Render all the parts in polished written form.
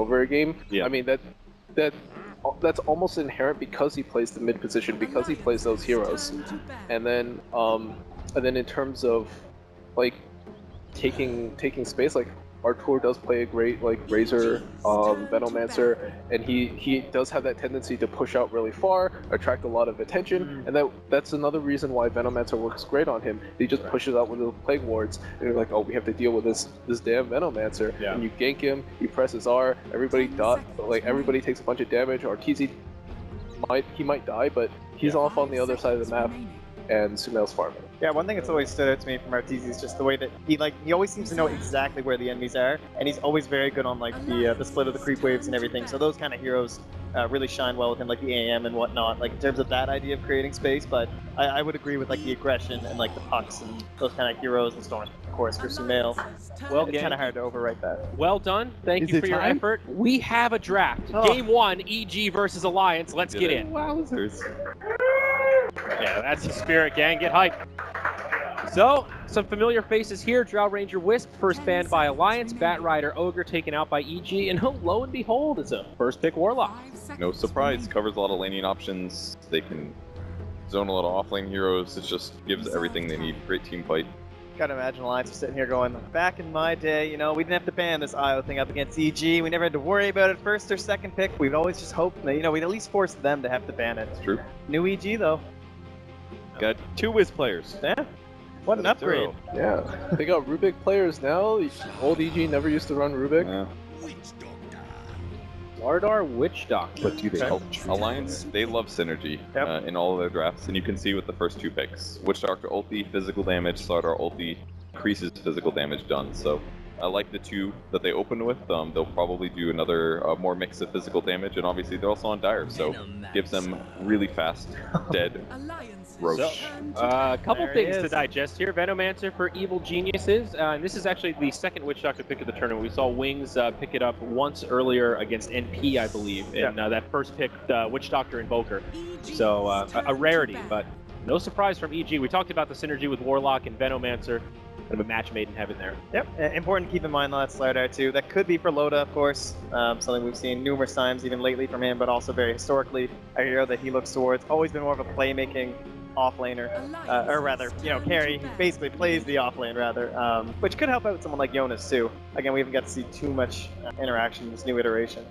over a game. Yeah. I mean, that's almost inherent because he plays the mid position, because he plays those heroes. And then in terms of like taking space, like Artur does play a great like Razor Venomancer, and he does have that tendency to push out really far, attract a lot of attention, and that's another reason why Venomancer works great on him. He just pushes out with the Plague Wards, and you're like, oh, we have to deal with this damn Venomancer. Yeah. And you gank him, you press his R, everybody takes a bunch of damage. Arteezy might die, but he's off on the other side of the map, and Sumail's farming. Yeah, one thing that's always stood out to me from Arteezy is just the way that he always seems to know exactly where the enemies are, and he's always very good on like the split of the creep waves and everything. So those kind of heroes really shine well with him, like the AM and whatnot, like in terms of that idea of creating space. But I would agree with like the aggression and like the pucks and those kind of heroes and Storm, of course, for Sumail. Well, It's kind of hard to overwrite that. Well done. Thank you for your effort. We have a draft. Game 1, EG versus Alliance. Let's get in. Wowzers. Yeah, that's the spirit, gang. Get hyped. So, some familiar faces here. Drow Ranger Wisp, first banned by Alliance. Bat Rider Ogre taken out by EG. And lo and behold, it's a first pick Warlock. No surprise, covers a lot of laning options. They can zone a lot of offlane heroes. It just gives everything they need. Great team fight. Gotta imagine Alliance are sitting here going, back in my day, you know, we didn't have to ban this IO thing up against EG. We never had to worry about it first or second pick. We'd always just hope that, you know, we'd at least force them to have to ban it. It's true. New EG, though. Got 2 Wiz players. Yeah. What an upgrade. Yeah, they got Rubik players now. Old EG never used to run Rubik. Yeah. Lardar Witch Doctor. But do they help? Alliance, they love synergy in all of their drafts, and you can see with the first 2 picks. Witch Doctor ulti, physical damage, Slardar ulti, increases physical damage done. So I like the 2 that they opened with. They'll probably do another more mix of physical damage, and obviously they're also on Dire, so gives them really fast, dead Roche. A couple things to digest here. Venomancer for Evil Geniuses. And this is actually the second Witch Doctor pick of the tournament. We saw Wings pick it up once earlier against NP, I believe, in that first pick, Witch Doctor Invoker. So a rarity, but no surprise from EG. We talked about the synergy with Warlock and Venomancer. Kind of a match made in heaven there. Yep, important to keep in mind that Slardar too. That could be for Loda, of course. Something we've seen numerous times, even lately from him, but also very historically, a hero that he looks towards. Always been more of a playmaking offlaner, or rather, you know, carry. He basically plays the offlane, rather, which could help out someone like Jonas too. Again, we haven't got to see too much interaction in this new iteration.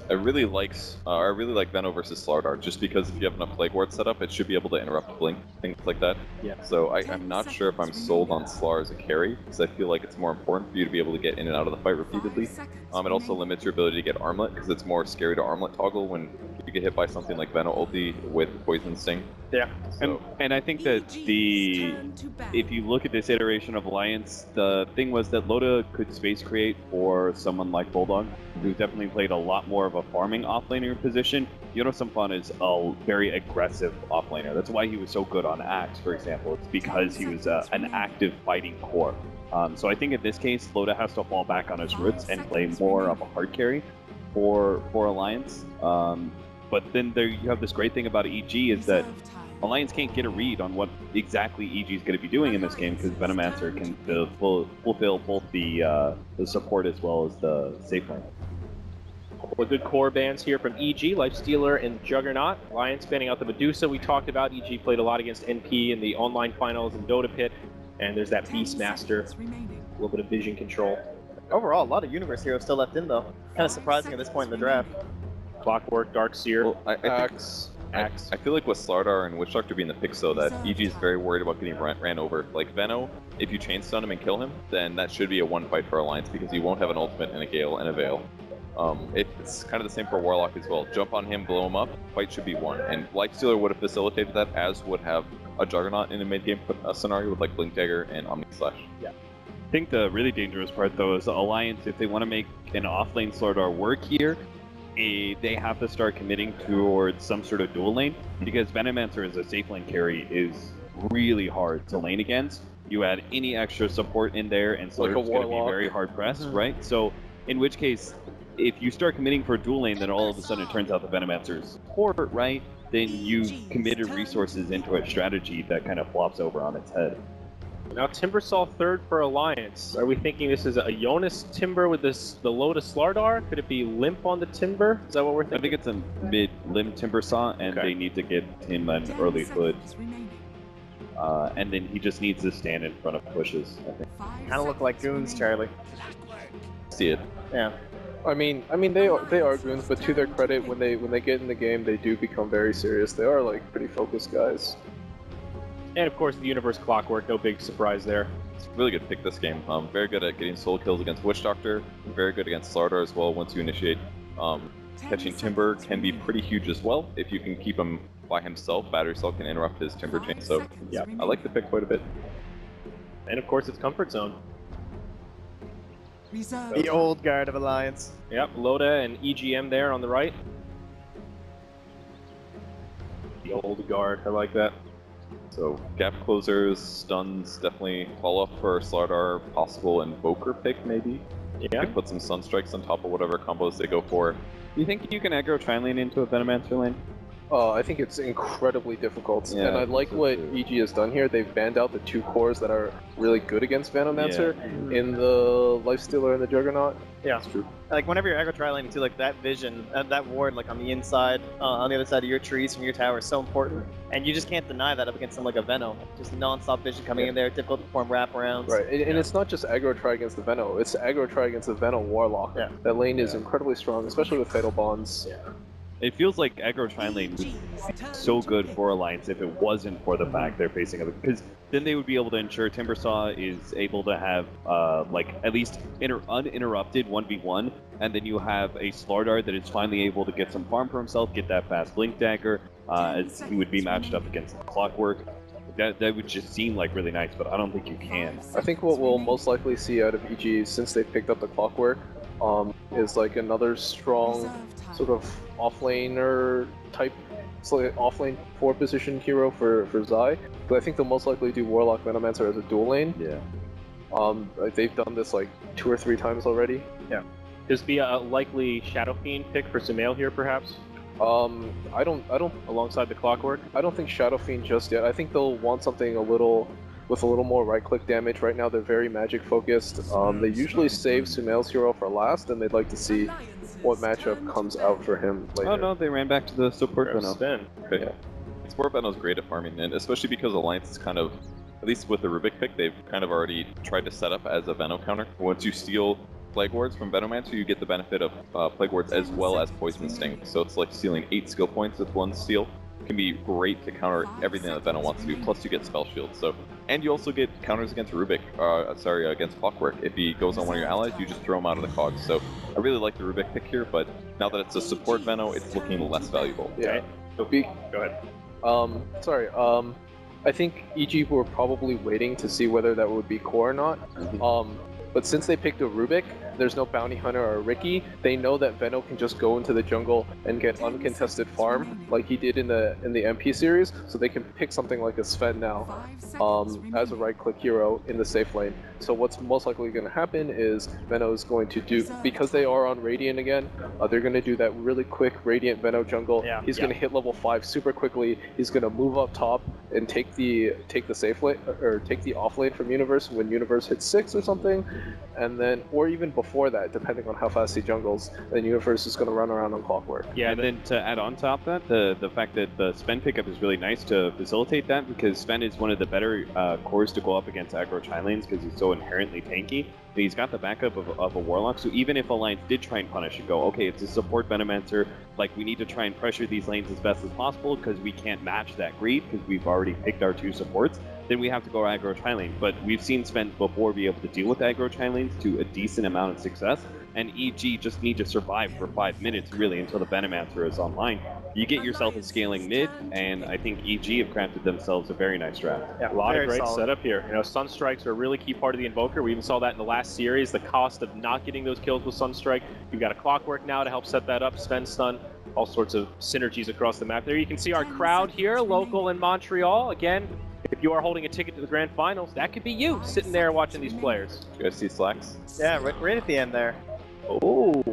I really like Veno versus Slardar, just because if you have enough Plague Ward set up, it should be able to interrupt Blink, things like that. Yeah. So I'm not sure if I'm sold on Slar as a carry, because I feel like it's more important for you to be able to get in and out of the fight repeatedly. It also limits your ability to get Armlet, because it's more scary to Armlet toggle when you get hit by something like Veno ulti with Poison Sting. Yeah. So, and I think that if you look at this iteration of Alliance, the thing was that Loda could space create for someone like Bulldog, who definitely played a lot more of a farming offlaner position. Jonas Sampan is a very aggressive offlaner. That's why he was so good on Axe, for example. It's because he was an active fighting core. So I think in this case, Loda has to fall back on his roots and play more of a hard carry for Alliance. But then there you have this great thing about EG is that Alliance can't get a read on what exactly EG is going to be doing in this game, because Venomancer can fulfill both the support as well as the safe lane. With good core bands here from EG, Lifestealer and Juggernaut. Alliance banning out the Medusa we talked about. EG played a lot against NP in the online finals in Dota Pit. And there's that Beastmaster, a little bit of vision control. Overall, a lot of Universe heroes still left in, though. Kind of surprising at this point in the draft. Clockwork, Darkseer, well, Axe. I feel like with Slardar and Witch Doctor being the picks, though, that EG is very worried about getting ran over. Like Veno, if you chain stun him and kill him, then that should be a one fight for Alliance, because he won't have an ultimate and a Gale and a Veil. It's kind of the same for Warlock as well. Jump on him, blow him up, fight should be won. And Lifestealer would have facilitated that, as would have a Juggernaut in a mid-game scenario with like Blink Dagger and Omni Slash. Yeah. I think the really dangerous part, though, is Alliance, if they want to make an offlane Slardar work here, they have to start committing towards some sort of dual lane, because Venomancer as a safe lane carry is really hard to lane against. You add any extra support in there, and Slardar's like going to be very hard pressed, right? So, in which case, if you start committing for a dual lane, then all of a sudden it turns out the Venomancer's poor, right? Then you committed resources into a strategy that kind of flops over on its head. Now Timbersaw third for Alliance. Are we thinking this is a Jonas Timber with the low to Slardar? Could it be Limp on the Timber? Is that what we're thinking? I think it's a mid-limb Timbersaw, and they need to get him an early hood. And then he just needs to stand in front of pushes, I think. Kind of look like goons, Charlie. See it. Yeah. I mean, they are goons, but to their credit, when they get in the game, they do become very serious. They are like pretty focused guys. And of course, the Universe Clockwork, no big surprise there. It's a really good pick this game. Very good at getting soul kills against Witch Doctor. Very good against Slardar as well. Once you initiate, catching Timber can be pretty huge as well if you can keep him by himself. Battery Cell can interrupt his Timber chain. So yeah, I like the pick quite a bit. And of course, it's Comfort Zone. The old guard of Alliance. Yep, Loda and EGM there on the right. The old guard, I like that. So gap closers, stuns, definitely follow up for Slardar, possible Invoker pick maybe. Yeah. You can put some Sun Strikes on top of whatever combos they go for. Do you think you can aggro Trine Lane into a Venomancer lane? I think it's incredibly difficult, Yeah, and I like so what too. EG has done here. They've banned out the 2 cores that are really good against Venomancer in the Lifestealer and the Juggernaut. Yeah. That's true. Like whenever you're aggro tri-laning too, like that vision, that ward like on the inside, on the other side of your trees from your tower is so important. And you just can't deny that up against something like a Veno. Just non-stop vision coming in there, difficult to perform wraparounds. Right, and it's not just aggro try against the Veno, it's aggro try against the Veno Warlock. Yeah. That lane is incredibly strong, especially with Fatal Bonds. Yeah. It feels like aggro Trine Lane would be so good for Alliance if it wasn't for the fact they're facing other, because then they would be able to ensure Timbersaw is able to have like at least uninterrupted 1v1, and then you have a Slardar that is finally able to get some farm for himself, get that fast Blink Dagger, as he would be matched up against Clockwork. That would just seem like really nice, but I don't think you can. I think what we'll most likely see out of EG since they picked up the Clockwork is like another strong sort of offlaner type, so like offlane 4 position hero for Zai. But I think they'll most likely do Warlock Venomancer as a dual lane. Yeah. They've done this like 2 or 3 times already. Yeah. There's be a likely Shadow Fiend pick for Sumail here, perhaps, I don't alongside the Clockwork. I don't think Shadow Fiend just yet. I think they'll want something with a little more right-click damage. Right now they're very magic focused. They usually save Sumail's hero for last, and they'd like to see what matchup comes out for him later. Oh no, they ran back to the support Veno. Spin. Okay. Support Veno's great at farming, and especially because Alliance is kind of, at least with the Rubik pick, they've kind of already tried to set up as a Veno counter. Once you steal Plague Wards from Venomancer, you get the benefit of Plague Wards as well as Poison Sting. So it's like stealing 8 skill points with 1 steal. It can be great to counter everything that Veno wants to do, plus you get Spell Shield. So, and you also get counters against Rubik, against Clockwork. If he goes on one of your allies, you just throw him out of the cogs. So I really like the Rubik pick here, but now that it's a support Veno, it's looking less valuable. Yeah. Go ahead. I think EG were probably waiting to see whether that would be core or not. But since they picked a Rubik, there's no Bounty Hunter or Ricky. They know that Veno can just go into the jungle and get uncontested farm like he did in the MP series, so they can pick something like a Sven now as a right-click hero in the safe lane. So what's most likely going to happen is Veno is going to do, because they are on Radiant again, they're going to do that really quick Radiant Veno jungle. He's going to hit level 5 super quickly. He's going to move up top and take the safe lane, or take the off lane from Universe when Universe hits 6 or something, and then, or even before that, depending on how fast he jungles, then Universe is going to run around on Clockwork. Yeah, and then to add on top of that, the fact that the Sven pickup is really nice to facilitate that, because Sven is one of the better cores to go up against aggro Trine lanes because he's so inherently tanky. But he's got the backup of a Warlock, so even if Alliance did try and punish and go, okay, it's a support Venomancer, like we need to try and pressure these lanes as best as possible because we can't match that greed because we've already picked our 2 supports, then we have to go aggro Trine lane. But we've seen Sven before be able to deal with aggro Trine lanes to a decent amount of success, and EG just need to survive for 5 minutes really until the Venomancer is online. You get yourself a scaling mid, and I think EG have crafted themselves a very nice draft. Yeah, a lot of great solid setup here. You know, Sunstrikes are a really key part of the Invoker. We even saw that in the last series. The cost of not getting those kills with Sunstrike. You've got a Clockwork now to help set that up. Sven stun, all sorts of synergies across the map. There you can see our crowd here, local in Montreal. Again, if you are holding a ticket to the grand finals, that could be you sitting there watching these players. You guys see Slacks? Yeah, right at the end there. Oh,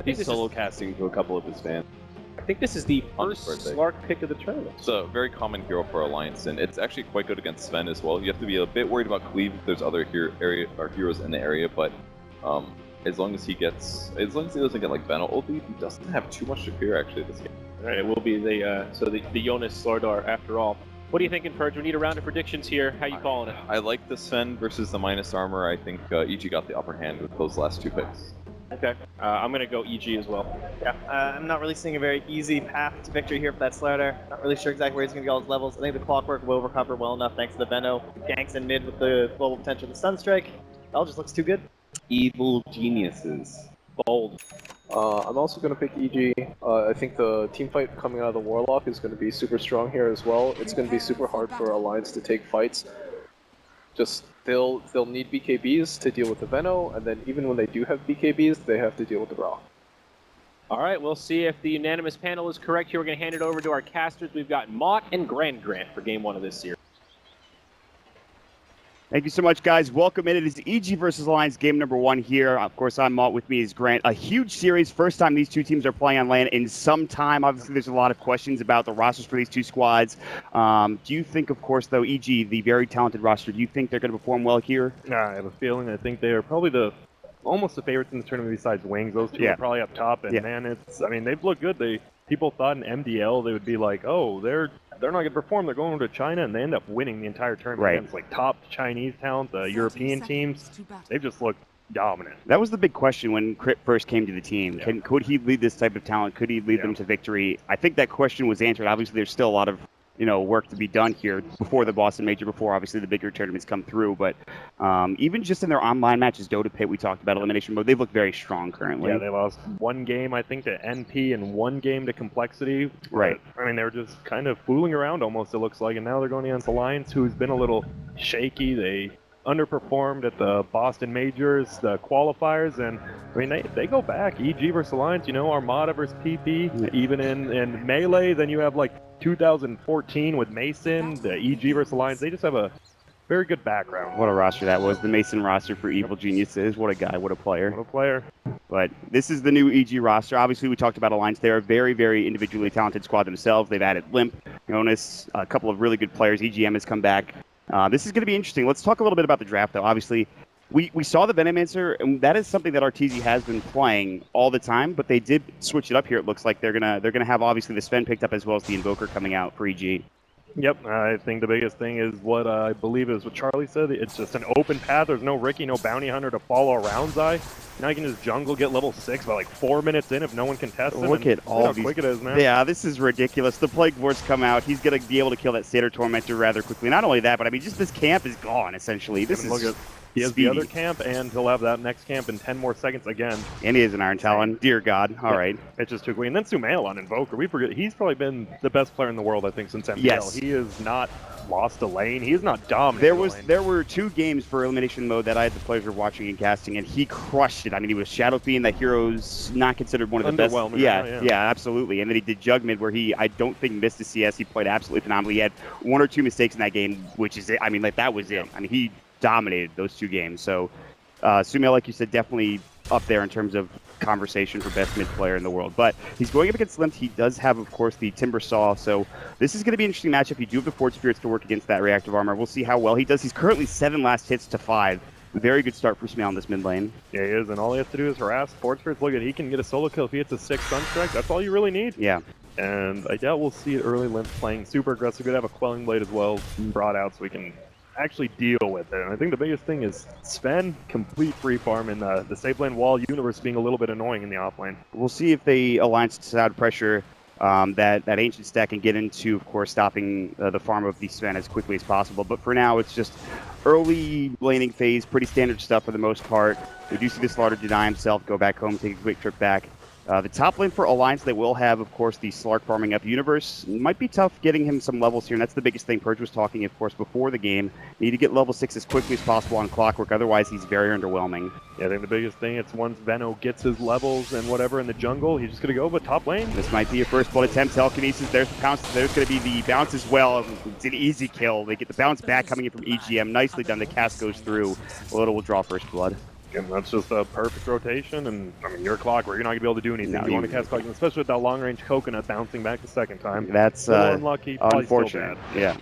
he's solo casting to a couple of his fans. I think this is the On his first birthday. Slark pick of the tournament. It's a very common hero for Alliance, and it's actually quite good against Sven as well. You have to be a bit worried about Cleave if there's other heroes in the area, but as long as he doesn't get like Venom ulti, he doesn't have too much to fear actually this game. All right, it will be the Jonas Slardar after all. What are you thinking, Purge? We need a round of predictions here. How you calling it? I like the Sven versus the minus armor. I think EG got the upper hand with those last 2 picks. Okay, I'm gonna go EG as well. Yeah, I'm not really seeing a very easy path to victory here for that Slardar. Not really sure exactly where he's going to get all his levels. I think the Clockwork will recover well enough thanks to the Veno. Ganks in mid with the global potential of the Stun Strike. It all just looks too good. Evil geniuses. Bold. I'm also going to pick EG. I think the team fight coming out of the Warlock is going to be super strong here as well. It's going to be super hard for Alliance to take fights. Just they'll need BKBs to deal with the Veno, and then even when they do have BKBs, they have to deal with the Ra. All right, we'll see if the unanimous panel is correct here. We're going to hand it over to our casters. We've got Mott and Grant for game 1 of this series. Thank you so much, guys. Welcome in. It is EG versus Alliance game number 1 here. Of course, I'm Mott. With me is Grant. A huge series. First time these two teams are playing on LAN in some time. Obviously, there's a lot of questions about the rosters for these two squads. Do you think, of course, though, EG, the very talented roster, do you think they're going to perform well here? I have a feeling. I think they are probably almost the favorites in the tournament besides Wings. Those two are probably up top. And man, they've looked good. People thought in MDL they would be like, oh, they're not going to perform. They're going to China, and they end up winning the entire tournament against like top Chinese talent, the European teams. They've just looked dominant. That was the big question when Crit first came to the team. Could he lead this type of talent? Could he lead them to victory? I think that question was answered. Obviously, there's still a lot of work to be done here before the Boston Major, before obviously the bigger tournaments come through. But even just in their online matches, Dota Pit, we talked about elimination mode, they've looked very strong currently. Yeah, they lost 1 game, I think, to NP and 1 game to Complexity. Right. But, they were just kind of fooling around almost, it looks like. And now they're going against Alliance, who's been a little shaky. They underperformed at the Boston Majors, the qualifiers, and they go back. EG versus Alliance, Armada versus PP, even in Melee. Then you have like 2014 with Mason, the EG versus Alliance. They just have a very good background. What a roster that was. The Mason roster for Evil Geniuses. What a guy, what a player. What a player. But this is the new EG roster. Obviously, we talked about Alliance. They're a very, very individually talented squad themselves. They've added Limp, Jonas, a couple of really good players. EGM has come back. This is going to be interesting. Let's talk a little bit about the draft, though. Obviously, we saw the Venomancer, and that is something that RTZ has been playing all the time, but they did switch it up here. It looks like they're gonna have obviously the Sven picked up as well as the Invoker coming out for EG. Yep, I think the biggest thing is what I believe is what Charlie said. It's just an open path. There's no Ricky, no bounty hunter to follow around Zai. Now you can just jungle, get level 6 by like 4 minutes in if no one can test him. Look at all how these. quick it is, man. Yeah, this is ridiculous. The Plague Boards come out. He's going to be able to kill that Satyr Tormentor rather quickly. Not only that, but just this camp is gone, essentially. This is He has speedy. the other camp, and he'll have that next camp in 10 more seconds again. And he is an Iron Talon. Dear God. All right. It's just too quick. And then Sumail on Invoker. We forget he's probably been the best player in the world, I think, since MPL. Yes. He has not lost a lane. He is not dominant. There were 2 games for elimination mode that I had the pleasure of watching and casting, and he crushed it. He was Shadow Fiend, that hero's not considered one of the best. Yeah, absolutely. And then he did Jug Mid, where I don't think missed a CS. He played absolutely phenomenally. He had 1 or 2 mistakes in that game, which is it. That was it. He dominated those 2 games. So Sumail, like you said, definitely up there in terms of conversation for best mid player in the world. But he's going up against Limp. He does have, of course, the Timber Saw. So this is going to be an interesting matchup. You do have the Forge Spirits to work against that reactive armor. We'll see how well he does. He's currently 7 last hits to 5. Very good start for Sumail in this mid lane. Yeah, he is. And all he has to do is harass Forge Spirits. Look at, he can get a solo kill if he hits a 6 Sunstrike. That's all you really need. Yeah. And I doubt we'll see early Limp playing super aggressive. We'd have a Quelling Blade as well brought out so we can actually deal with it. And I think the biggest thing is Sven, complete free farm in the safe lane, while Universe being a little bit annoying in the off lane. We'll see if the Alliance decide pressure that Ancient stack and get into, of course, stopping the farm of the Sven as quickly as possible. But for now, it's just early laning phase, pretty standard stuff for the most part. We do see the Slardar deny himself, go back home, take a quick trip back. The top lane for Alliance, they will have, of course, the Slark farming up. Universe might be tough getting him some levels here, and that's the biggest thing. Purge was talking, of course, before the game. Need to get level 6 as quickly as possible on Clockwork, otherwise he's very underwhelming. Yeah, I think the biggest thing, it's once Veno gets his levels and whatever in the jungle, he's just going to go with top lane. This might be a first blood attempt. Telekinesis, there's the pounce. There's going to be the bounce as well. It's an easy kill. They get the bounce back coming in from EGM. Nicely done. The cast goes through. Loda will draw first blood. And that's just a perfect rotation, and I mean, you're a clockwork. You're not gonna be able to do anything. No, you want to cast Clockwork, especially with that long-range coconut bouncing back the second time. That's unlucky. Unfortunate. Yeah.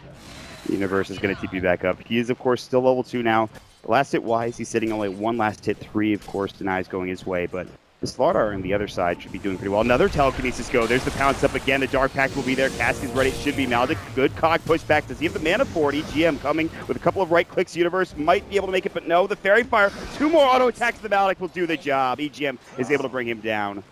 Universe is going to TP back up. He is, of course, still level 2 now. Last hit-wise, he's sitting only one last hit. 3, of course, denies going his way, but the Slardar on the other side should be doing pretty well. Another telekinesis go. There's the pounce up again. The Dark Pact will be there. Cask is ready. It should be Maldic. Good cog push back. Does he have the mana for it? EGM coming with a couple of right clicks. Universe might be able to make it, but no. The Fairy Fire. 2 more auto attacks. The Maldic will do the job. EGM is able to bring him down.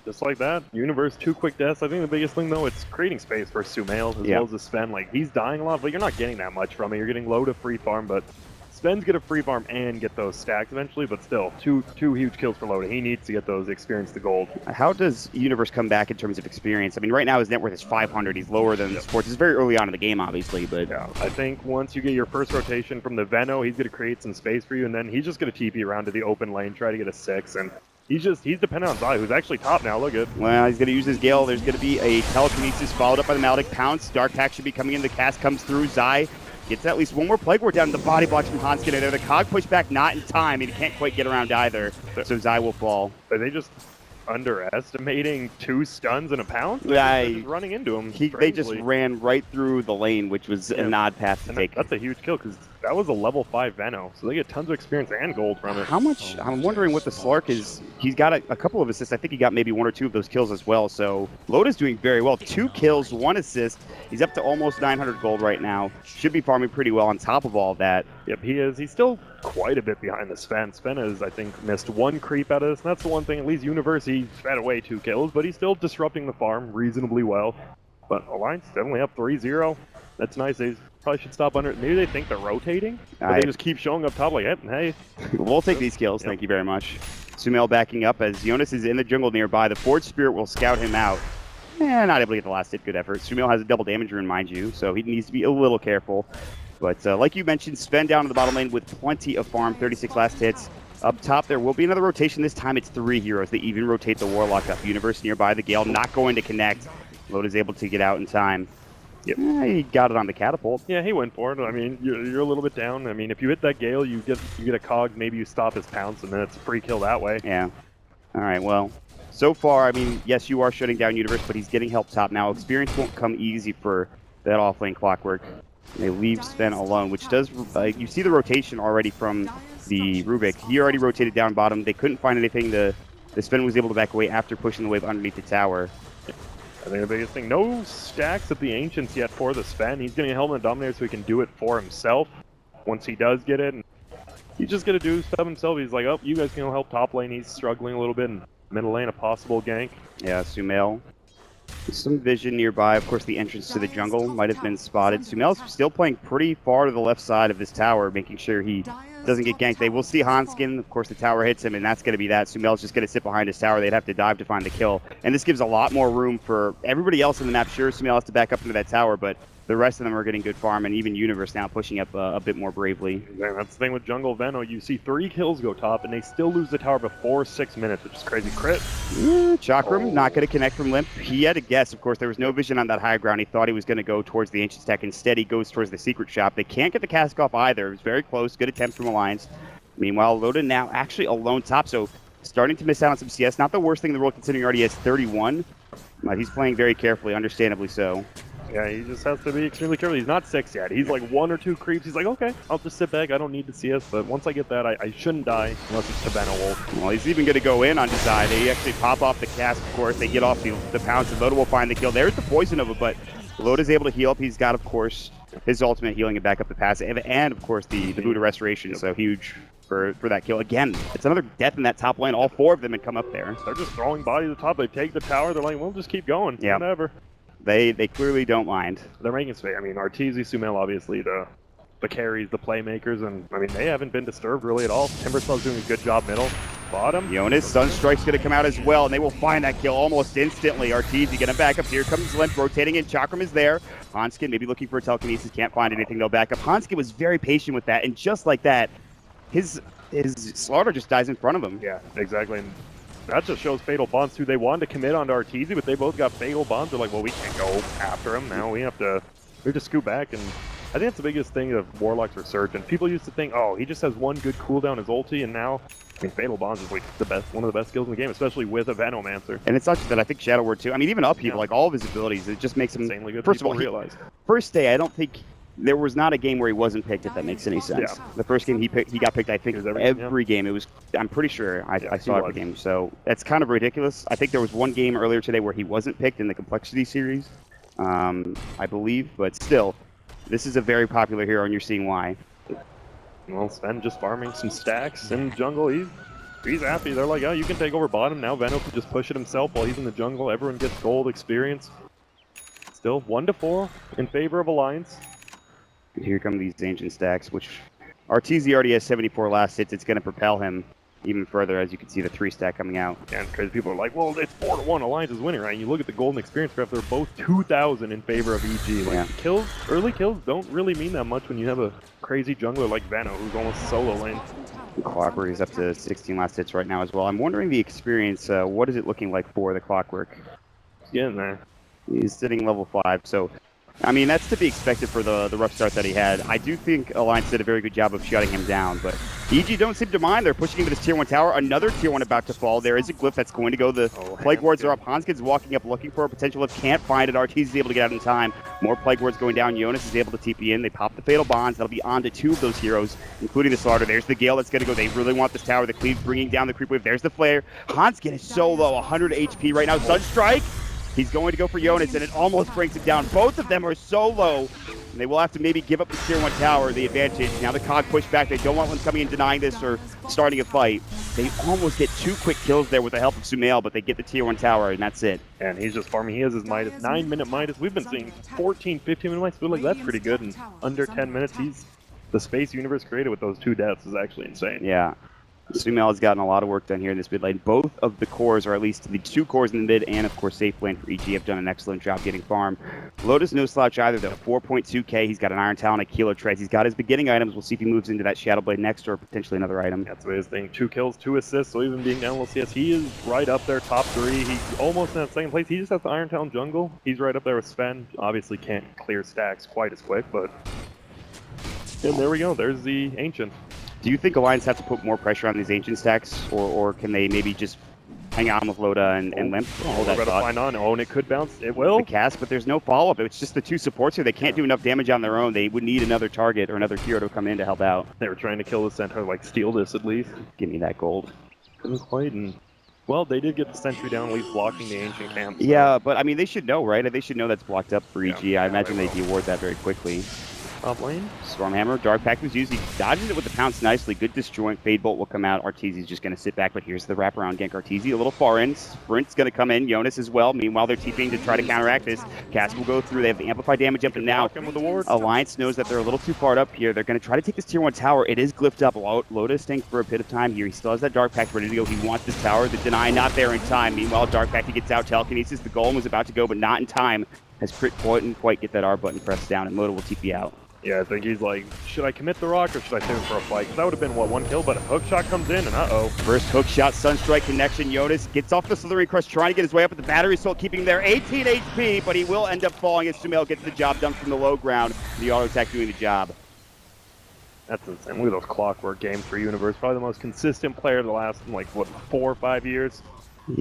Just like that. Universe, 2 quick deaths. I think the biggest thing, though, it's creating space for Sumail as well as the Sven. Like, he's dying a lot, but you're not getting that much from it. You're getting low to free farm, but Sven's get a free farm and get those stacks eventually, but still, two huge kills for Loda. He needs to get those experience to gold. How does Universe come back in terms of experience? I mean, right now his net worth is 500. He's lower than Sports. It's very early on in the game, obviously, but... Yeah, I think once you get your first rotation from the Veno, he's going to create some space for you, and then he's just going to TP around to the open lane, try to get a 6, and he's dependent on Zai, who's actually top now. Look good. Well, he's going to use his Gale. There's going to be a telekinesis followed up by the Maldic Pounce. Dark Pact should be coming in. The cast comes through. Zai gets at least one more Plague Ward down. The body blocks from Hanskin there. The cog pushback not in time, and he can't quite get around either. So Zai will fall. Are they just underestimating 2 stuns and a pounce? Yeah, just running into him. They just ran right through the lane, which was an odd path to take. That's a huge kill because that was a level 5 Veno, so they get tons of experience and gold from it. How much? I'm wondering what the Slark is. He's got a couple of assists. I think he got maybe 1 or 2 of those kills as well. So Loda's doing very well. 2 kills, 1 assist. He's up to almost 900 gold right now. Should be farming pretty well on top of all that. Yep, he is. He's still quite a bit behind the Sven. Sven has, I think, missed 1 creep out of this, and that's the one thing. At least Universe, he fed away 2 kills, but he's still disrupting the farm reasonably well. But Alliance definitely up 3-0. That's nice. They probably should stop under. Maybe they think they're rotating, but they just keep showing up top like, hey. We'll take these kills. Thank you very much. Sumail backing up as Jonas is in the jungle nearby. The Forge Spirit will scout him out. Not able to get the last hit. Good effort. Sumail has a double damage rune, mind you, so he needs to be a little careful. But like you mentioned, Sven down in the bottom lane with plenty of farm. 36 last hits. Up top, there will be another rotation. This time it's 3 heroes. They even rotate the Warlock up. Universe nearby. The Gale not going to connect. Loda's able to get out in time. Yep. He got it on the catapult. Yeah, he went for it. I mean, you're a little bit down. I mean, if you hit that Gale, you get a cog. Maybe you stop his pounce, and then it's a free kill that way. Yeah. All right, well, so far, I mean, yes, you are shutting down Universe, but he's getting help top now. Experience won't come easy for that offlane Clockwork. They leave Sven alone, which does... you see the rotation already from the Rubik. He already rotated down bottom. They couldn't find anything. The Sven was able to back away after pushing the wave underneath the tower. I think the biggest thing, no stacks at the Ancients yet for the Sven. He's getting a Helmet Dominator so he can do it for himself once he does get it. And he's just going to do stuff himself. He's like, oh, you guys can help top lane. He's struggling a little bit in middle lane, a possible gank. Yeah, Sumail. Some vision nearby. Of course, the entrance to the jungle might have been spotted. Sumail's still playing pretty far to the left side of this tower, making sure he doesn't get ganked. They will see Hanskin. Of course, the tower hits him, and that's going to be that. Sumail's just going to sit behind his tower. They'd have to dive to find the kill. And this gives a lot more room for everybody else in the map. Sure, Sumail has to back up into that tower, but the rest of them are getting good farm, and even Universe now pushing up a bit more bravely. Yeah, that's the thing with Jungle Veno. You see 3 kills go top, and they still lose the tower before 6 minutes, which is crazy. Crit. Chakram not going to connect from Limp. He had a guess. Of course, there was no vision on that high ground. He thought he was going to go towards the Ancient Stack. Instead, he goes towards the Secret Shop. They can't get the cask off either. It was very close. Good attempt from Alliance. Meanwhile, Loda now actually alone top, so starting to miss out on some CS. Not the worst thing in the world considering he already has 31. He's playing very carefully, understandably so. Yeah, he just has to be extremely careful. He's not 6 yet. He's like 1 or 2 creeps. He's like, okay, I'll just sit back. I don't need the CS, but once I get that, I shouldn't die unless it's Tabena Wolf. Well, he's even going to go in on Desai. They actually pop off the cask, of course. They get off the pounce, and Loda will find the kill. There's the Poison Nova, but Loda's able to heal up. He's got, of course, his ultimate healing and back up the passive, and of course, the Buddha Restoration, so huge for that kill. Again, it's another death in that top lane. All 4 of them had come up there. They're just throwing bodies at the top. They take the tower. They're like, we'll just keep going. Yeah. Whatever. They clearly don't mind. They're making space. I mean, Arteezy, Sumail, obviously, the carries, the playmakers, and I mean, they haven't been disturbed really at all. Timberspell's doing a good job middle. Bottom. Jonas, Sunstrike's going to come out as well, and they will find that kill almost instantly. Arteezy going to back up. Here comes Limp, rotating in. Chakram is there. Hanskin maybe looking for a telekinesis, can't find anything. They'll back up. Hanskin was very patient with that, and just like that, his Slaughter just dies in front of him. Yeah, exactly. And that just shows Fatal Bonds too. They wanted to commit onto Arteezy, but they both got Fatal Bonds. They're like, well, we can't go after him now. We have to scoot back. And I think that's the biggest thing of Warlock's Resurgence. People used to think, oh, he just has 1 good cooldown, his ulti, and now I mean, Fatal Bonds is like one of the best skills in the game, especially with a Venomancer. And it's not just that. I think Shadow Word too. I mean, even upheaval, like all of his abilities, it just makes him insanely good. First of all, realize. First day, I don't think there was not a game where he wasn't picked, if that makes any sense. Yeah. The first game he got picked, I think, every game. It was, I'm pretty sure I saw every game. So that's kind of ridiculous. I think there was one game earlier today where he wasn't picked in the Complexity series, I believe. But still, this is a very popular hero, and you're seeing why. Well, Sven just farming some stacks in jungle. He's happy. They're like, oh, you can take over bottom. Now Veno can just push it himself while he's in the jungle. Everyone gets gold experience. Still 1-4 in favor of Alliance. Here come these ancient stacks, which Arteezy already has 74 last hits. It's going to propel him even further, as you can see the 3-stack coming out. And because people are like, well, it's 4-1, Alliance is winning, right? And you look at the golden experience graph, they're both 2,000 in favor of EG. Like, early kills don't really mean that much when you have a crazy jungler like Veno, who's almost solo lane. Clockwork is up to 16 last hits right now as well. I'm wondering the experience, what is it looking like for the Clockwork? He's getting there. He's sitting level 5, so I mean, that's to be expected for the rough start that he had. I do think Alliance did a very good job of shutting him down, but EG don't seem to mind. They're pushing him to this tier 1 tower. Another tier 1 about to fall. There is a glyph that's going to go. The Plague Wards are up. Hanskid's walking up looking for a potential if can't find it. Arteezy is able to get out in time. More Plague Wards going down. Jonas is able to TP in. They pop the Fatal Bonds. That'll be on to 2 of those heroes, including the Slaughter. There's the Gale that's going to go. They really want this tower. The Cleave bringing down the creep wave. There's the Flare. Hanskid is so low, 100 HP right now. Sunstrike. He's going to go for Jonas, and it almost brings him down. Both of them are so low, and they will have to maybe give up the tier 1 tower, the advantage. Now the Cog push back. They don't want one coming in denying this or starting a fight. They almost get 2 quick kills there with the help of Sumail, but they get the tier 1 tower, and that's it. And he's just farming. He has his Midas, 9-minute Midas. We've been seeing 14, 15-minute Midas. I feel like that's pretty good. In under 10 minutes, the space universe created with those 2 deaths is actually insane. Yeah. Sumail has gotten a lot of work done here in this mid lane. Both of the cores, or at least the 2 cores in the mid, and of course safe lane for EG, have done an excellent job getting farm. Lotus no slouch either, though. 4.2k. He's got an Iron Talon, a Kilo Treads. He's got his beginning items. We'll see if he moves into that Shadow Blade next, or potentially another item. That's his thing. 2 kills, 2 assists. So even being down low CS, he is right up there, top 3. He's almost in that second place. He just has the Iron Talon jungle. He's right up there with Sven. Obviously can't clear stacks quite as quick, but and there we go. There's the Ancient. Do you think Alliance have to put more pressure on these Ancient stacks, or can they maybe just hang on with Loda and Limp? Oh, we're going to find on. Oh, and it could bounce. It will. The cast, but there's no follow-up. It's just the 2 supports here. They can't do enough damage on their own. They would need another target or another hero to come in to help out. They were trying to kill the centaur, like steal this at least. Give me that gold. Couldn't quite, and well, they did get the sentry down, at least blocking the Ancient camp. So. Yeah, but I mean, they should know, right? They should know that's blocked up for EG. I imagine they deward that very quickly. Top lane. Stormhammer, Dark Pact was used. He dodges it with the pounce nicely. Good disjoint. Fade Bolt will come out. Arteezy's just going to sit back, but here's the wraparound gank. Arteezy a little far in. Sprint's going to come in. Jonas as well. Meanwhile, they're TPing to try to counteract this. Cast will go through. They have the amplified damage up, and now Alliance knows that they're a little too far up here. They're going to try to take this tier 1 tower. It is glyphed up. Loda is staying for a bit of time here. He still has that Dark Pact ready to go. He wants this tower. The deny not there in time. Meanwhile, Dark Pact, he gets out. Telekinesis, the golem was about to go, but not in time. As Crit couldn't quite get that R button pressed down, and Loda will TP out. Yeah, I think he's like, should I commit the rock or should I save him for a fight? Because that would have been, what, 1 kill, but a hook shot comes in, and uh-oh. First hook shot, Sunstrike connection. Jonas gets off the Slithering Crest, trying to get his way up, but the battery assault keeping him there. 18 HP, but he will end up falling as Sumail gets the job done from the low ground. The auto attack doing the job. That's insane. Look at those Clockwork games for Universe. Probably the most consistent player of the last, like, what, 4 or 5 years?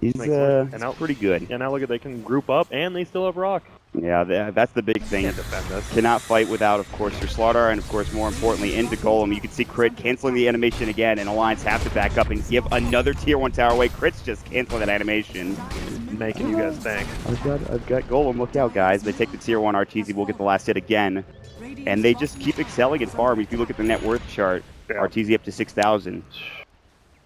He's pretty good. And now look at, they can group up, and they still have rock. Yeah, that's the big thing. Can't defend this. Cannot fight without, of course, your Slaughter, and of course, more importantly, into Golem. You can see Crit canceling the animation again, and Alliance have to back up and give another tier 1 tower away. Crit's just canceling that animation. Making you guys think. I've got Golem. Look out, guys. They take the tier 1. Arteezy will get the last hit again. And they just keep excelling in farm. If you look at the net worth chart, yeah. Arteezy up to 6,000.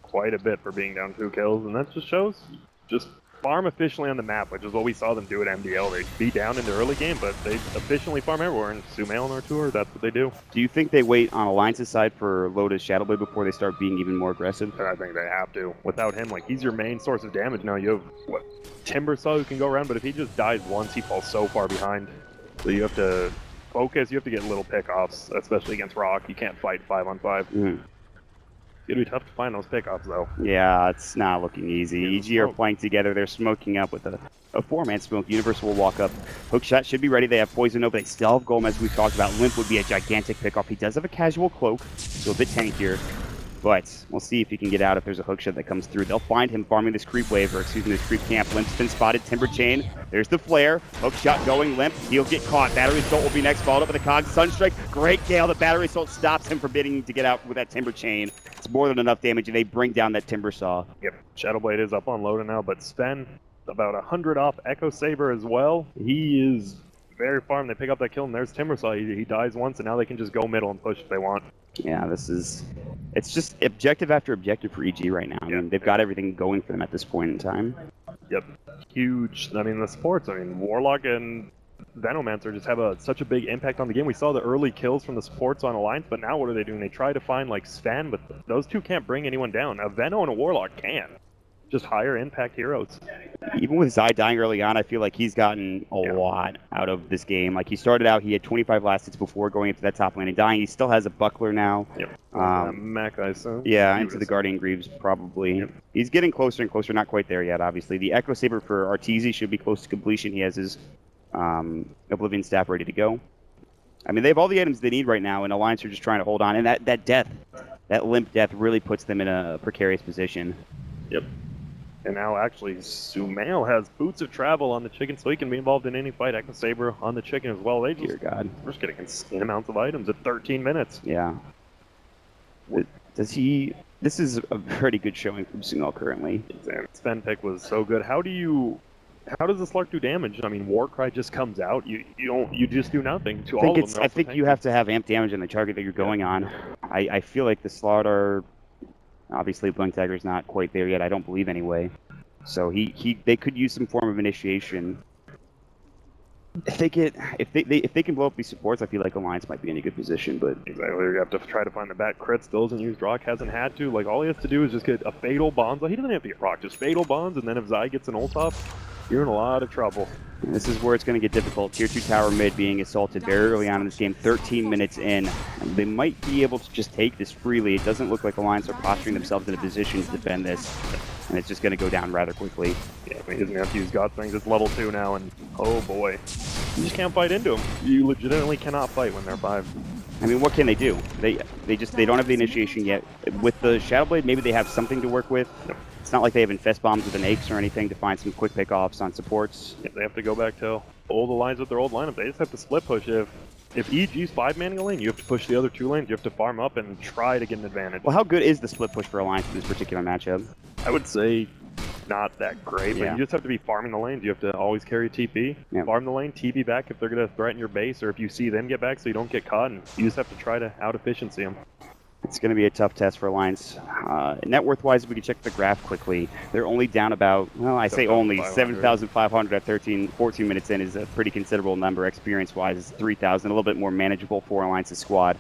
Quite a bit for being down 2 kills, and that just shows just farm efficiently on the map, which is what we saw them do at MDL. They beat down in the early game, but they efficiently farm everywhere, and Sumail and Artur, that's what they do. Do you think they wait on Alliance's side for Loda's Shadow Blade before they start being even more aggressive? I think they have to. Without him, like, he's your main source of damage now. You have, what, Timbersaw who can go around, but if he just dies once, he falls so far behind. So you have to focus, you have to get little pickoffs, especially against Rock. You can't fight 5-on-5. Mm. It's going to be tough to find those pickoffs, though. Yeah, it's not looking easy. EG are playing together. They're smoking up with a 4-man smoke. Universal will walk up. Hookshot should be ready. They have Poison Nova. They still have Golem, as we've talked about. Limp would be a gigantic pickoff. He does have a casual cloak, so a bit tankier. But we'll see if he can get out if there's a hook shot that comes through. They'll find him farming this creep wave, or excuse me, this creep camp. Limp's been spotted, Timber Chain. There's the flare. Hook shot going, Limp. He'll get caught. Battery Assault will be next, followed up with a Cog Sunstrike. Great Gale. The Battery Assault stops him from bidding to get out with that Timber Chain. It's more than enough damage, and they bring down that Timber Saw. Yep, Shadowblade is up on Loda now, but Sven, about 100 off Echo Saber as well. He is very farm. They pick up that kill, and there's Timbersaw. He dies once, and now they can just go middle and push if they want. Yeah, it's just objective after objective for EG right now. I mean, they've got everything going for them at this point in time. Yep, huge. I mean, the supports, Warlock and Venomancer just have such a big impact on the game. We saw the early kills from the supports on Alliance, but now what are they doing? They try to find, like, Sven, but those two can't bring anyone down. A Veno and a Warlock can. Just higher impact heroes. Even with Zai dying early on, I feel like he's gotten a lot out of this game. Like, he started out, he had 25 last hits before going into that top lane and dying. He still has a buckler now. Yep. Mech, I assume. Yeah, into the Guardian Greaves, probably. Yep. He's getting closer and closer, not quite there yet, obviously. The Echo Saber for Arteezy should be close to completion. He has his Oblivion Staff ready to go. I mean, they have all the items they need right now, and Alliance are just trying to hold on. And that death, that Limp death, really puts them in a precarious position. Yep. And now, actually, Sumail has Boots of Travel on the Chicken, so he can be involved in any fight. Echo Saber on the Chicken as well. They just, dear God, we're just getting insane amounts of items at 13 minutes. Yeah. Does he... This is a pretty good showing from Sumail currently. Sven pick was so good. How does the Slark do damage? I mean, Warcry just comes out. You just do nothing to all of them. I think you have to have amp damage on the target that you're going on. I feel like the Slot are... Obviously, Blink Dagger's not quite there yet, I don't believe anyway. So they could use some form of initiation. If they can blow up these supports, I feel like Alliance might be in a good position, but... Exactly, you have to try to find the bat crit. Still doesn't use Drock, hasn't had to. Like, all he has to do is just get a Fatal Bonds. Like, he doesn't have to get Rock, just Fatal Bonds, and then if Zai gets an ult up, you're in a lot of trouble. And this is where it's going to get difficult. Tier 2 tower mid being assaulted very early on in this game, 13 minutes in. And they might be able to just take this freely. It doesn't look like Alliance are posturing themselves in a position to defend this. And it's just going to go down rather quickly. Yeah, he doesn't have to use God Things. It's level 2 now, and oh boy. You just can't fight into them. You legitimately cannot fight when they're 5. I mean, what can they do? They don't have the initiation yet. With the Shadowblade, maybe they have something to work with. Yep. It's not like they have Infest Bombs with an Aches or anything to find some quick pickoffs on supports. Yeah, they have to go back to old lines with their old lineup. They just have to split push. If EG's 5-manning a lane, you have to push the other 2 lanes. You have to farm up and try to get an advantage. Well, how good is the split push for Alliance in this particular matchup? I would say not that great, but you just have to be farming the lanes. You have to always carry TP, farm the lane, TP back if they're going to threaten your base, or if you see them get back so you don't get caught, and you just have to try to out-efficiency them. It's going to be a tough test for Alliance. Net worth-wise, we can check the graph quickly. They're only down about, well, I say only, 7,500 at 14 minutes in is a pretty considerable number. Experience-wise, it's 3,000, a little bit more manageable for Alliance's squad.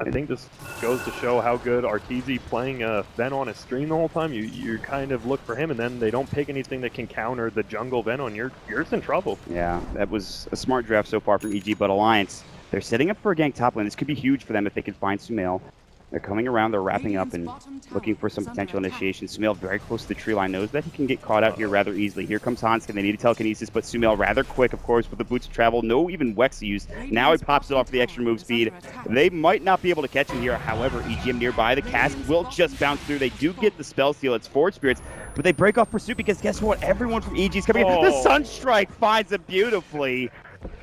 I think this goes to show how good Arteezy playing Ven on his stream the whole time. You kind of look for him, and then they don't pick anything that can counter the jungle Ven, and you're in trouble. Yeah, that was a smart draft so far from EG, but Alliance, they're setting up for a gank top lane. This could be huge for them if they can find Sumail. They're coming around, they're wrapping up and looking for some potential initiation. Sumail very close to the tree line, knows that he can get caught out here rather easily. Here comes Hanskin, they need a telekinesis, but Sumail rather quick, of course, with the boots of travel. No even Wex used. Now he pops it off the extra move speed. They might not be able to catch him here, however, EGM nearby. The cast will just bounce through. They do get the spell steal, it's Forge Spirits, but they break off pursuit because guess what? Everyone from EG is coming in. The Sunstrike finds it beautifully.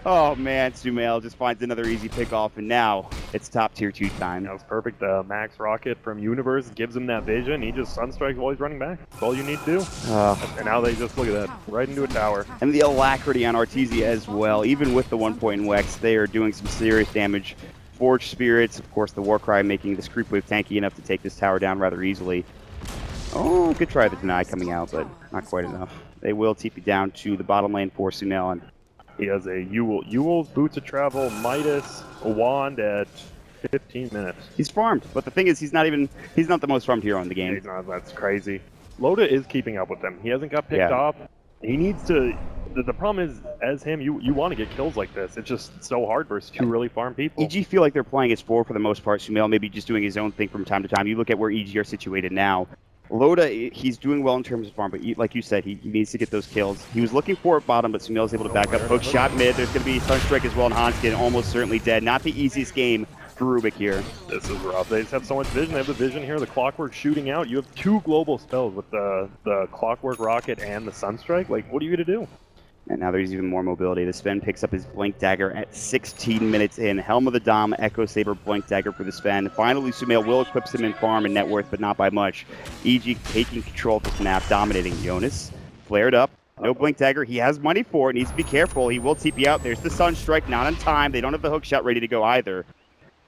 Oh man, Sumail just finds another easy pickoff, and now it's top tier 2 time. That was perfect. Max Rocket from Universe gives him that vision. He just Sunstrikes while he's running back. That's all you need to do. And now they just, look at that, right into a tower. And the alacrity on Arteezy as well. Even with the 1 point in Wex, they are doing some serious damage. Forge Spirits, of course, the Warcry making this creep wave tanky enough to take this tower down rather easily. Oh, good try the deny coming out, but not quite enough. They will TP down to the bottom lane for Sumail, and he has a Ewell's Boots of Travel, Midas, a Wand at 15 minutes. He's farmed, but the thing is, he's not the most farmed hero in the game. He's not, that's crazy. Loda is keeping up with them. He hasn't got picked off. He needs to... The problem is, as him, you want to get kills like this. It's just so hard versus 2 really farm people. EG feel like they're playing as 4 for the most part. Sumail maybe just doing his own thing from time to time. You look at where EG are situated now. Loda, he's doing well in terms of farm, but like you said, he needs to get those kills. He was looking for it bottom, but Sumail's able to back up. Hook shot mid. There's going to be Sunstrike as well, and Hanskin almost certainly dead. Not the easiest game Rubik here. This is rough. They just have so much vision. They have the vision here, the Clockwork shooting out. You have 2 global spells with the Clockwork Rocket and the Sunstrike. Like, what are you going to do? And now there's even more mobility. The Sven picks up his Blink Dagger at 16 minutes in. Helm of the Dom, Echo Saber, Blink Dagger for the Sven. Finally, Sumail will equip him in farm and net worth, but not by much. EG taking control of this map, dominating. Jonas flared up. No Blink Dagger. He has money for it. Needs to be careful. He will TP out. There's the Sunstrike, not on time. They don't have the hook shot ready to go either,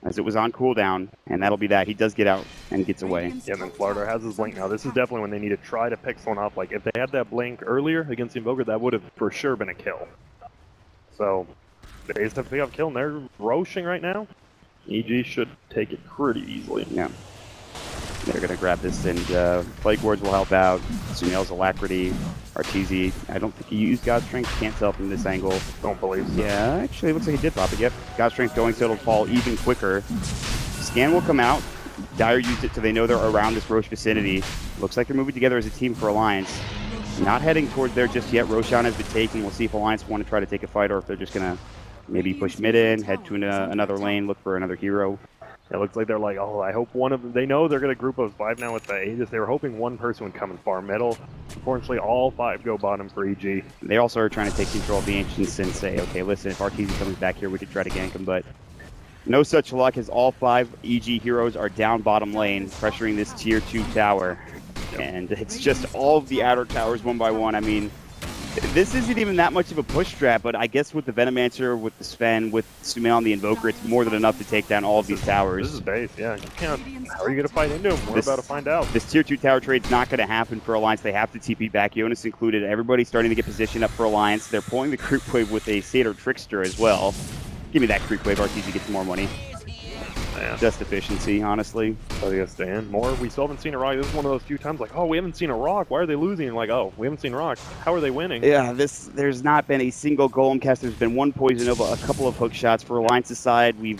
as it was on cooldown, and that'll be that. He does get out and gets away. Yeah, and then Flardar has his Blink now. This is definitely when they need to try to pick someone off. Like, if they had that Blink earlier against the Invoker, that would have for sure been a kill. So, they just have to pick up a kill, and they're roshing right now. EG should take it pretty easily. Yeah. They're going to grab this, and Plague Wards will help out. Sumail's Alacrity, Arteezy. I don't think he used God Strength. Can't tell from this angle. Don't believe so. Yeah, actually, it looks like he did pop it. Yep. God Strength going, so it'll fall even quicker. Scan will come out. Dire used it so they know they're around this Roche vicinity. Looks like they're moving together as a team for Alliance. Not heading towards there just yet. Roshan has been taken. We'll see if Alliance want to try to take a fight or if they're just going to maybe push mid in, head to another lane, look for another hero. It looks like they're like, oh, I hope one of them, they know they're going to group of 5 now with the Aegis. They were hoping one person would come and farm middle. Unfortunately, all 5 go bottom for EG. They also are trying to take control of the Ancients and say, okay, listen, if Arteezy comes back here, we could try to gank him, but no such luck as all 5 EG heroes are down bottom lane, pressuring this tier 2 tower. And it's just all of the outer towers one by one. I mean, this isn't even that much of a push strat, but I guess with the Venomancer, with the Sven, with Sumail and the Invoker, it's more than enough to take down all of these towers. This is base, yeah. You can't. How are you going to fight into them? We're about to find out. This tier 2 tower trade's not going to happen for Alliance. They have to TP back, Jonas included. Everybody's starting to get positioned up for Alliance. They're pulling the creep wave with a Satyr Trickster as well. Give me that creep wave. Arteezy gets more money. Man. Just efficiency, honestly. Oh, yes, Dan. More. We still haven't seen a rock. This is one of those few times like, oh, we haven't seen a rock. Why are they losing? Like, oh, we haven't seen rock. How are they winning? Yeah, there's not been a single golem cast. There's been one Poison Nova, a couple of hook shots for Alliance's side. We've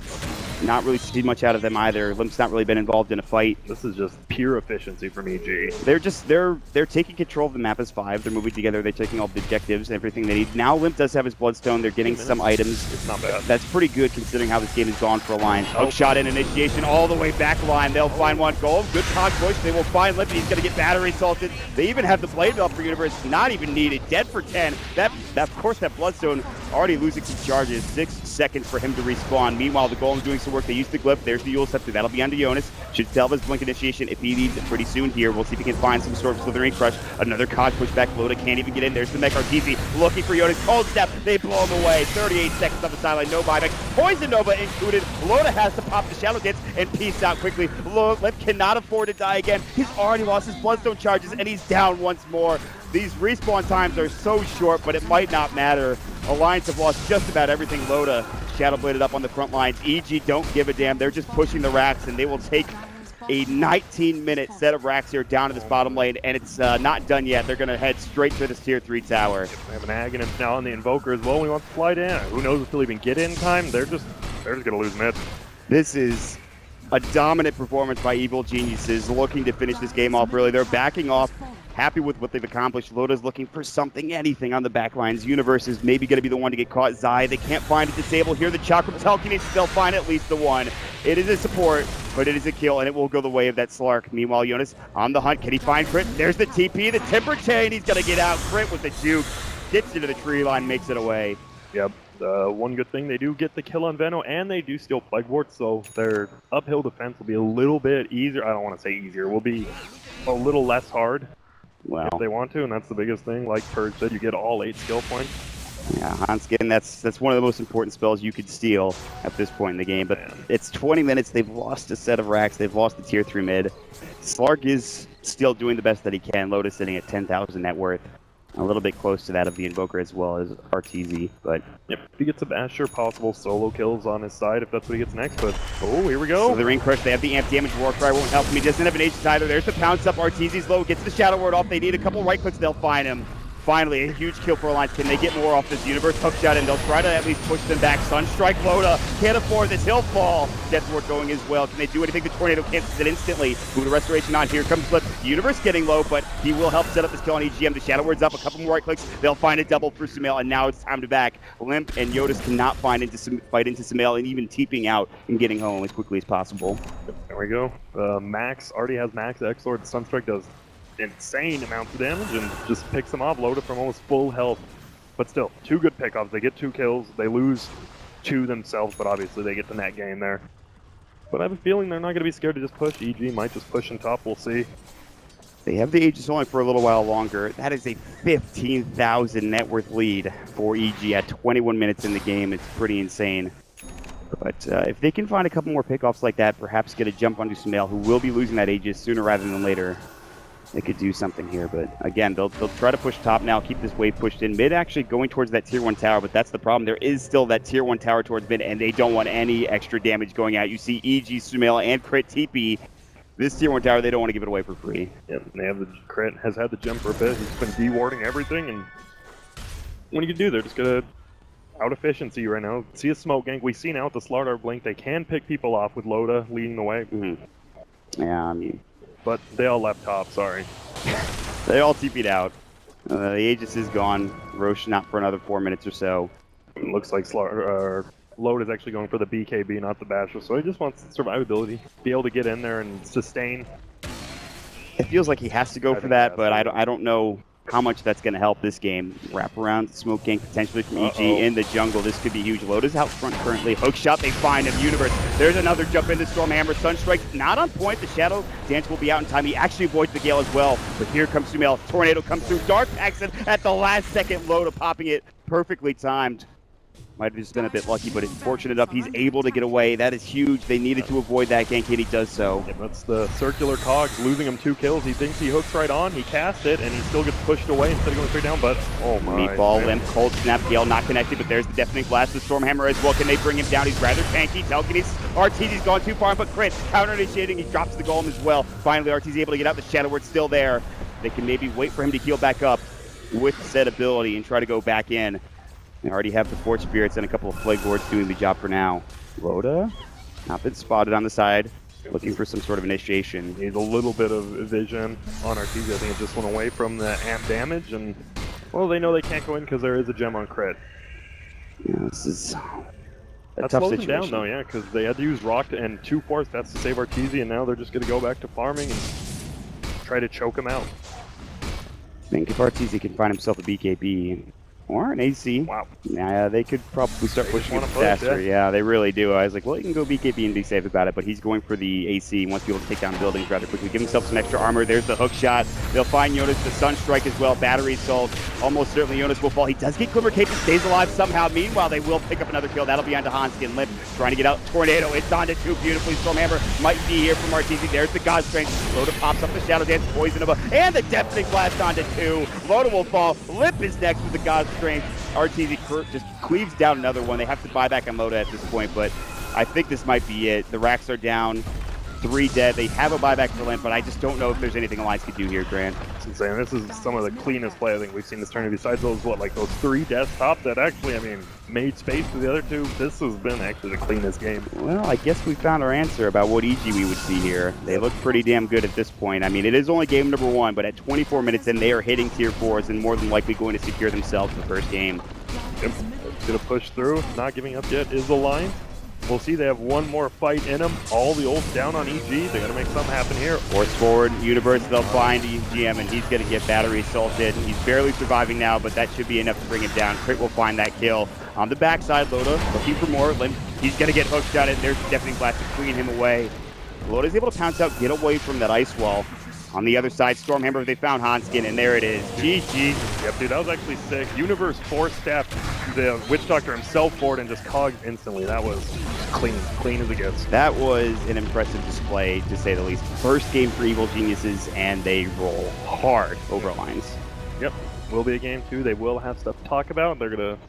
not really seen much out of them either. Limp's not really been involved in a fight. This is just pure efficiency from EG. They're taking control of the map as 5. They're moving together. They're taking all the objectives, everything they need. Now Limp does have his Bloodstone. They're getting some items. It's not bad. That's pretty good considering how this game has gone for Alliance. Hook shot and initiation all the way back line. They'll find one golem. Good cog push. They will find Limp. He's going to get battery salted. They even have the Blade Belt for Universe. Not even needed. Dead for 10. Of course, that Bloodstone already losing some charges. 6 seconds for him to respawn. Meanwhile, the Golem's doing some work. They used the Glyph. There's the Yule Scepter. That'll be onto Jonas. Should sell his Blink Initiation if he needs it pretty soon here. We'll see if he can find some sort of Slithering Crush. Another cog pushback. Loda can't even get in. There's the Mech Arteezy looking for Jonas. Cold Step. They blow him away. 38 seconds on the sideline. No buyback. Poison Nova included. Loda has to pop the Shadow Dance and peace out quickly. Loda cannot afford to die again. He's already lost his Bloodstone charges and he's down once more. These respawn times are so short, but it might not matter. Alliance have lost just about everything. Loda Shadow Bladed up on the front lines. EG don't give a damn. They're just pushing the racks, and they will take a 19-minute set of racks here down to this bottom lane, and it's not done yet. They're going to head straight for this tier 3 tower. We have an Aghanim now on the Invoker as well. We want to fly down. Who knows if they'll even get in time? They're just going to lose mid. This is a dominant performance by Evil Geniuses, looking to finish this game off early. They're backing off. Happy with what they've accomplished. Loda's looking for something, anything on the back lines. Universe is maybe going to be the one to get caught. Zai, they can't find a disable here. The Chakra Telekinesis, they'll find at least the one. It is a support, but it is a kill, and it will go the way of that Slark. Meanwhile, Jonas on the hunt. Can he find Crit? There's the TP, the Timber Chain. He's going to get out. Crit with the juke. Gets into the tree line, makes it away. Yep. One good thing, they do get the kill on Veno, and they do steal Plague Ward, so their uphill defense will be a little bit easier. I don't want to say easier. Will be a little less hard. Well, if they want to, and that's the biggest thing. Like Purge said, you get all 8 skill points. Yeah, Hanskin, that's one of the most important spells you could steal at this point in the game. But it's 20 minutes. They've lost a set of racks. They've lost the tier 3 mid. Slark is still doing the best that he can. Lotus sitting at 10,000 net worth. A little bit close to that of the Invoker as well as Arteezy, but... Yep, if he gets a Basher, possible solo kills on his side if that's what he gets next, but... Oh, here we go! So the Ring Crush, they have the amp damage, Warcry won't help him, he doesn't have an Aegis either, there's the Pounce Up, Arteezy's low, gets the Shadow Ward off, they need a couple right clicks, they'll find him. finally, a huge kill for Alliance. Can they get more off this Universe? Hook shot, and they'll try to at least push them back. Sunstrike Loda can't afford this. He'll fall. Deathward going as well. Can they do anything? The Tornado cancels it instantly. Move the Restoration on. Here comes Flip. Universe getting low, but he will help set up this kill on EGM. The Shadow Word's up. A couple more right clicks. They'll find a double for Sumail, and now it's time to back. Limp and Yodas cannot fight into Sumail, and even TPing out and getting home as quickly as possible. There we go. Max already has Max X-Lord. Sunstrike does insane amounts of damage and just picks them off. Loda from almost full health. But still, 2 good pickoffs. They get 2 kills. They lose 2 themselves, but obviously they get the net gain there. But I have a feeling they're not going to be scared to just push. EG might just push in top. We'll see. They have the Aegis only for a little while longer. That is a 15,000 net worth lead for EG at 21 minutes in the game. It's pretty insane. But if they can find a couple more pickoffs like that, perhaps get a jump onto Sumail, who will be losing that Aegis sooner rather than later, they could do something here. But again, they'll try to push top now, keep this wave pushed in. Mid actually going towards that tier 1 tower, but that's the problem. There is still that tier 1 tower towards mid, and they don't want any extra damage going out. You see EG, Sumail, and Crit TP. This tier 1 tower, they don't want to give it away for free. Yep, and they have the Crit, has had the gem for a bit. He's been de-warding everything, and what do you do? They're just going to out efficiency right now. See a smoke gank. We've seen out the Slardar blink. They can pick people off with Loda leading the way. Yeah, I mean... But they all left top, sorry. They all TP'd out. The Aegis is gone. Roche not for another 4 minutes or so. It looks like Loda's actually going for the BKB, not the Basher, so he just wants survivability. Be able to get in there and sustain. It feels like he has to go for that, but I don't know how much that's going to help this game. Wrap around, smoke gank potentially from EG in the jungle. This could be huge. Loda's out front currently. Hook shot, they find him. Universe. There's another jump into Stormhammer. Sunstrike not on point. The Shadow Dance will be out in time. He actually avoids the Gale as well. But here comes Sumail. Tornado comes through. Dark Accent at the last second. Loda popping it. Perfectly timed. Might have just been a bit lucky, but it's fortunate enough he's able to get away. That is huge. They needed to avoid that gank, and he does so. Yeah, that's the circular cogs, losing him 2 kills. He thinks he hooks right on, he casts it, and he still gets pushed away instead of going straight down, but oh my. Meatball, Limp, Cold Snap, Gale not connected, but there's the Deafening Blast with Stormhammer as well. Can they bring him down? He's rather tanky. Telekinesis, RTZ's gone too far, but Crit, counter-initiating, he drops the golem as well. Finally, RTZ able to get out. The Shadow Word's still there. They can maybe wait for him to heal back up with said ability and try to go back in. They already have the Force Spirits and a couple of Plague Lords doing the job for now. Loda, not been spotted on the side, looking for some sort of initiation. Needs a little bit of vision on RTZ. I think it just went away from the amp damage, and well, they know they can't go in because there is a gem on Crit. Yeah, this is a that tough slows situation. them down though, yeah, because they had to use Rock and 2 Force Deaths to save RTZ, and now they're just going to go back to farming and try to choke him out. I think if RTZ can find himself a BKB or an AC, wow, yeah, they could probably start pushing it faster. Yeah, they really do. I was like, well, you can go BKB and be safe about it, but he's going for the AC. He wants to be able to take down buildings rather quickly. Give himself some extra armor. There's the hook shot. They'll find Jonas, the Sunstrike as well. Battery assault. Almost certainly Jonas will fall. He does get Glimmer Cape and stays alive somehow. Meanwhile, they will pick up another kill. That'll be onto Hanskin. Limp trying to get out. Tornado. It's onto 2 beautifully. Stormhammer might be here from RTZ. There's the God Strength. Loda pops up the Shadow Dance. Poison above. And the Deafening Blast onto 2. Loda will fall. Limp is next with the God Strength. RTZ just cleaves down another one. They have to buy back on Loda at this point, but I think this might be it. The racks are down. 3 dead. They have a buyback for Limp, but I just don't know if there's anything Alliance could do here, Grant. It's insane. This is some of the cleanest play I think we've seen this tournament. Besides those, like those 3 deaths top that actually, made space for the other 2. This has been actually the cleanest game. Well, I guess we found our answer about what EG we would see here. They look pretty damn good at this point. It is only game number 1, but at 24 minutes in, they are hitting tier 4s and more than likely going to secure themselves the first game. Yep. Gonna push through. Not giving up yet is the line. We'll see. They have 1 more fight in them. All the ults down on EG. They gotta make something happen here. Force forward, Universe, they'll find EGM, and he's gonna get battery assaulted. He's barely surviving now, but that should be enough to bring him down. Crit will find that kill. On the backside, Loda looking for more. Limp, he's gonna get hooked on it. There's the Deafening Blast to clean him away. Loda's able to pounce out, get away from that ice wall. On the other side, Stormhammer, they found Hanskin, and there it is. GG. Yep, dude, that was actually sick. Universe Force Staff, the Witch Doctor himself forward and just cogged instantly. That was clean as it gets. That was an impressive display, to say the least. First game for Evil Geniuses, and they roll hard over Alliance. Yep, will be a game 2. They will have stuff to talk about. They're going to